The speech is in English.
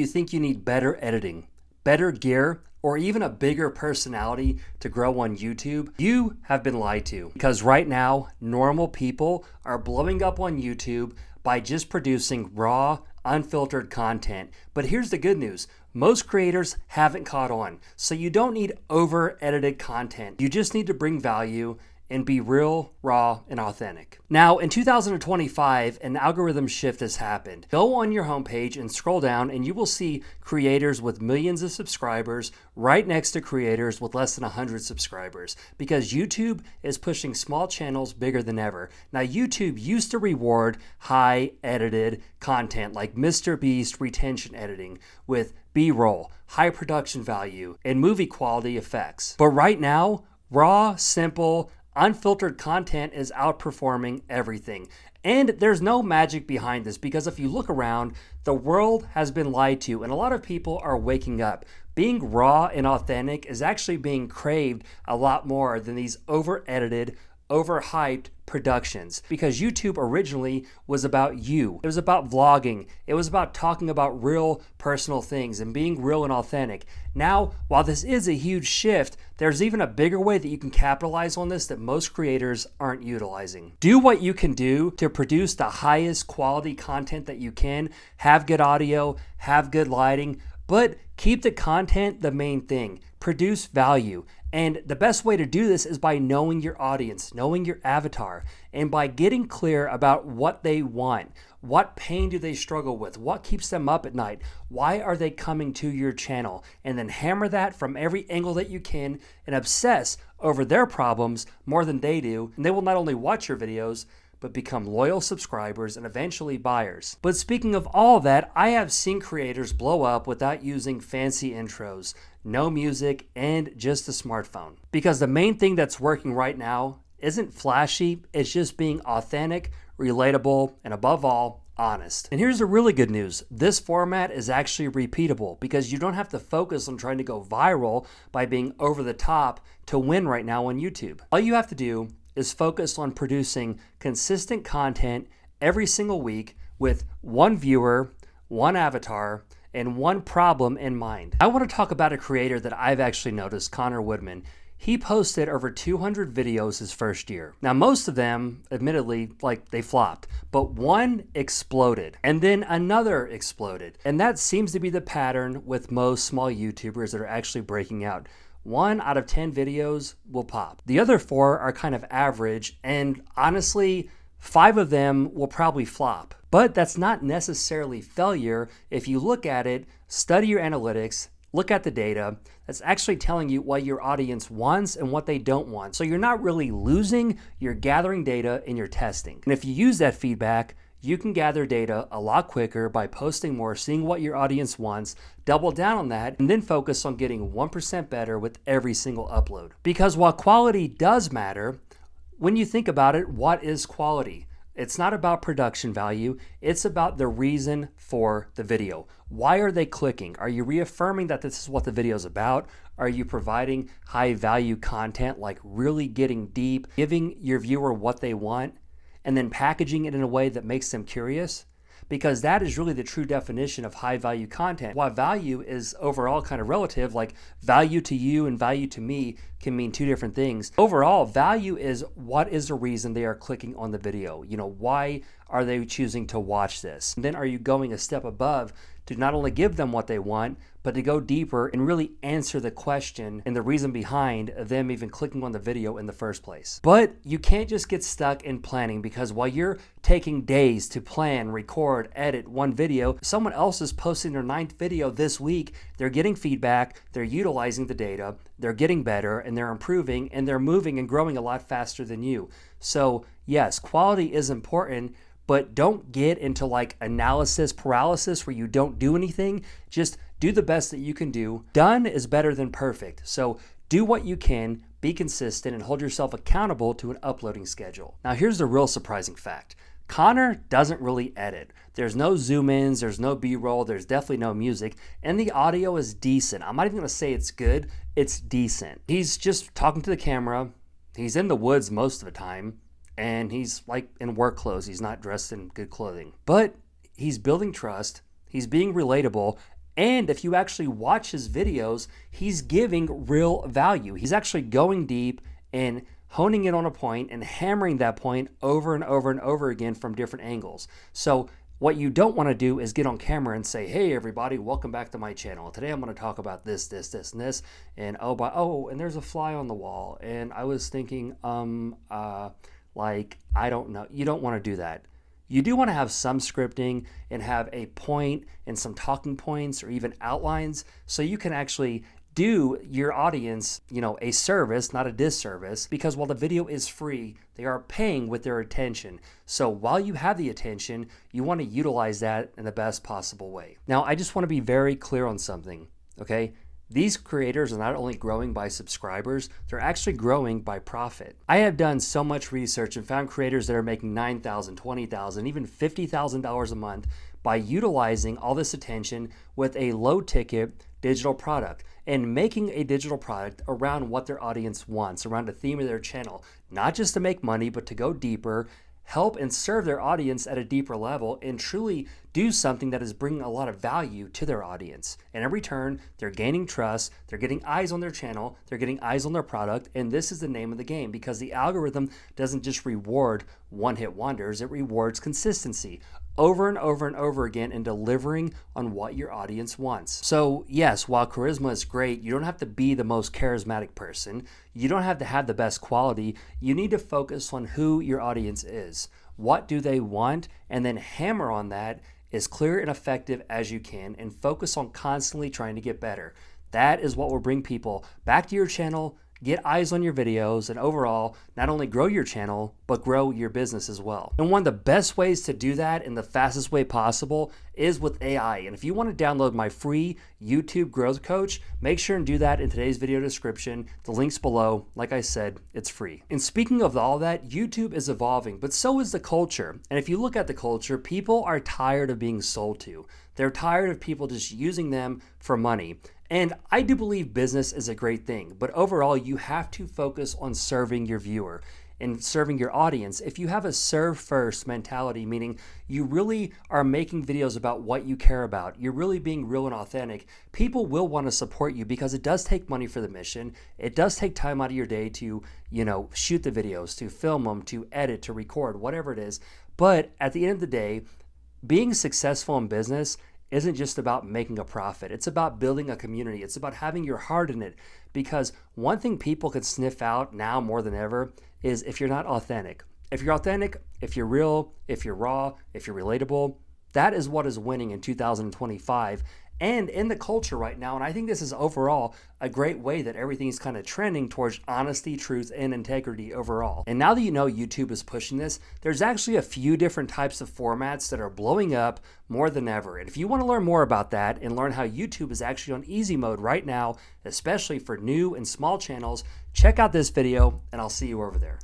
You think you need better editing, better gear, or even a bigger personality to grow on YouTube? You have been lied to, because right now, normal people are blowing up on YouTube by just producing raw, unfiltered content. But here's the good news. Most creators haven't caught on. So you don't need over-edited content. You just need to bring value and be real, raw, and authentic. Now, in 2025, an algorithm shift has happened. Go on your homepage and scroll down and you will see creators with millions of subscribers right next to creators with less than 100 subscribers, because YouTube is pushing small channels bigger than ever. Now, YouTube used to reward high edited content like Mr. Beast retention editing with B-roll, high production value, and movie quality effects. But right now, raw, simple, unfiltered content is outperforming everything. And there's no magic behind this, because if you look around, the world has been lied to and a lot of people are waking up. Being raw and authentic is actually being craved a lot more than these over-edited, overhyped productions, because YouTube originally was about you. It was about vlogging. It was about talking about real personal things and being real and authentic. Now, while this is a huge shift, there's even a bigger way that you can capitalize on this that most creators aren't utilizing. Do what you can do to produce the highest quality content that you can, have good audio, have good lighting, but keep the content the main thing. Produce value. And the best way to do this is by knowing your audience, knowing your avatar, and by getting clear about what they want. What pain do they struggle with? What keeps them up at night? Why are they coming to your channel? And then hammer that from every angle that you can and obsess over their problems more than they do. And they will not only watch your videos, but become loyal subscribers and eventually buyers. But speaking of all that, I have seen creators blow up without using fancy intros, no music, and just a smartphone. Because the main thing that's working right now isn't flashy, it's just being authentic, relatable, and above all, honest. And here's the really good news. This format is actually repeatable, because you don't have to focus on trying to go viral by being over the top to win right now on YouTube. All you have to do is focus on producing consistent content every single week with one viewer, one avatar, and one problem in mind. I want to talk about a creator that I've actually noticed, Connor Woodman. He posted over 200 videos his first year. Now, most of them, admittedly, they flopped, but one exploded, and then another exploded. And that seems to be the pattern with most small YouTubers that are actually breaking out. 1 out of 10 videos will pop. The other 4 are kind of average, and honestly, 5 of them will probably flop. But that's not necessarily failure. If you look at it, study your analytics, look at the data, that's actually telling you what your audience wants and what they don't want. So you're not really losing, you're gathering data and you're testing. And if you use that feedback, you can gather data a lot quicker by posting more, seeing what your audience wants, double down on that, and then focus on getting 1% better with every single upload. Because while quality does matter, when you think about it, what is quality? It's not about production value, it's about the reason for the video. Why are they clicking? Are you reaffirming that this is what the video is about? Are you providing high value content, like really getting deep, giving your viewer what they want, and then packaging it in a way that makes them curious? Because that is really the true definition of high value content. While value is overall kind of relative, like value to you and value to me can mean two different things. Overall, value is what is the reason they are clicking on the video. Why are they choosing to watch this? And then are you going a step above to not only give them what they want, but to go deeper and really answer the question and the reason behind them even clicking on the video in the first place. But you can't just get stuck in planning, because while you're taking days to plan, record, edit one video, someone else is posting their 9th video this week. They're getting feedback, they're utilizing the data, they're getting better, and they're improving, and they're moving and growing a lot faster than you. So yes, quality is important, but don't get into analysis paralysis where you don't do anything. Just do the best that you can do. Done is better than perfect. So do what you can, be consistent, and hold yourself accountable to an uploading schedule. Now, here's the real surprising fact. Connor doesn't really edit. There's no zoom ins, there's no B-roll, there's definitely no music, and the audio is decent. I'm not even gonna say it's good, it's decent. He's just talking to the camera, he's in the woods most of the time, and he's in work clothes. He's not dressed in good clothing. But he's building trust, he's being relatable, And if you actually watch his videos, he's giving real value. He's actually going deep and honing in on a point and hammering that point over and over and over again from different angles. So what you don't want to do is get on camera and say, hey, everybody, welcome back to my channel. Today I'm going to talk about this, this, this, and this. And and there's a fly on the wall. And I was thinking, like, I don't know. You don't want to do that. You do want to have some scripting and have a point and some talking points or even outlines so you can actually do your audience, a service, not a disservice, because while the video is free, they are paying with their attention. So while you have the attention, you want to utilize that in the best possible way. Now, I just want to be very clear on something, okay? These creators are not only growing by subscribers, they're actually growing by profit. I have done so much research and found creators that are making $9,000, $20,000, even $50,000 a month by utilizing all this attention with a low ticket digital product and making a digital product around what their audience wants, around the theme of their channel, not just to make money, but to go deeper, help and serve their audience at a deeper level, and truly do something that is bringing a lot of value to their audience. And in return, they're gaining trust, they're getting eyes on their channel, they're getting eyes on their product, and this is the name of the game because the algorithm doesn't just reward one-hit wonders, it rewards consistency over and over and over again and delivering on what your audience wants. So yes, while charisma is great, you don't have to be the most charismatic person. You don't have to have the best quality. You need to focus on who your audience is. What do they want? And then hammer on that as clear and effective as you can and focus on constantly trying to get better. That is what will bring people back to your channel, get eyes on your videos, and overall, not only grow your channel, but grow your business as well. And one of the best ways to do that in the fastest way possible is with AI. And if you want to download my free YouTube growth coach, make sure and do that in today's video description. The link's below. Like I said, it's free. And speaking of all that, YouTube is evolving, but so is the culture. And if you look at the culture, people are tired of being sold to. They're tired of people just using them for money. And I do believe business is a great thing, but overall, you have to focus on serving your viewer and serving your audience. If you have a serve first mentality, meaning you really are making videos about what you care about, you're really being real and authentic, people will want to support you because it does take money for the mission. It does take time out of your day to, shoot the videos, to film them, to edit, to record, whatever it is. But at the end of the day, being successful in business isn't just about making a profit. It's about building a community. It's about having your heart in it. Because one thing people could sniff out now more than ever is if you're not authentic. If you're authentic, if you're real, if you're raw, if you're relatable, that is what is winning in 2025 and in the culture right now. And I think this is overall a great way that everything is kind of trending towards honesty, truth, and integrity overall. And now that you know YouTube is pushing this, there's actually a few different types of formats that are blowing up more than ever. And if you want to learn more about that and learn how YouTube is actually on easy mode right now, especially for new and small channels, check out this video and I'll see you over there.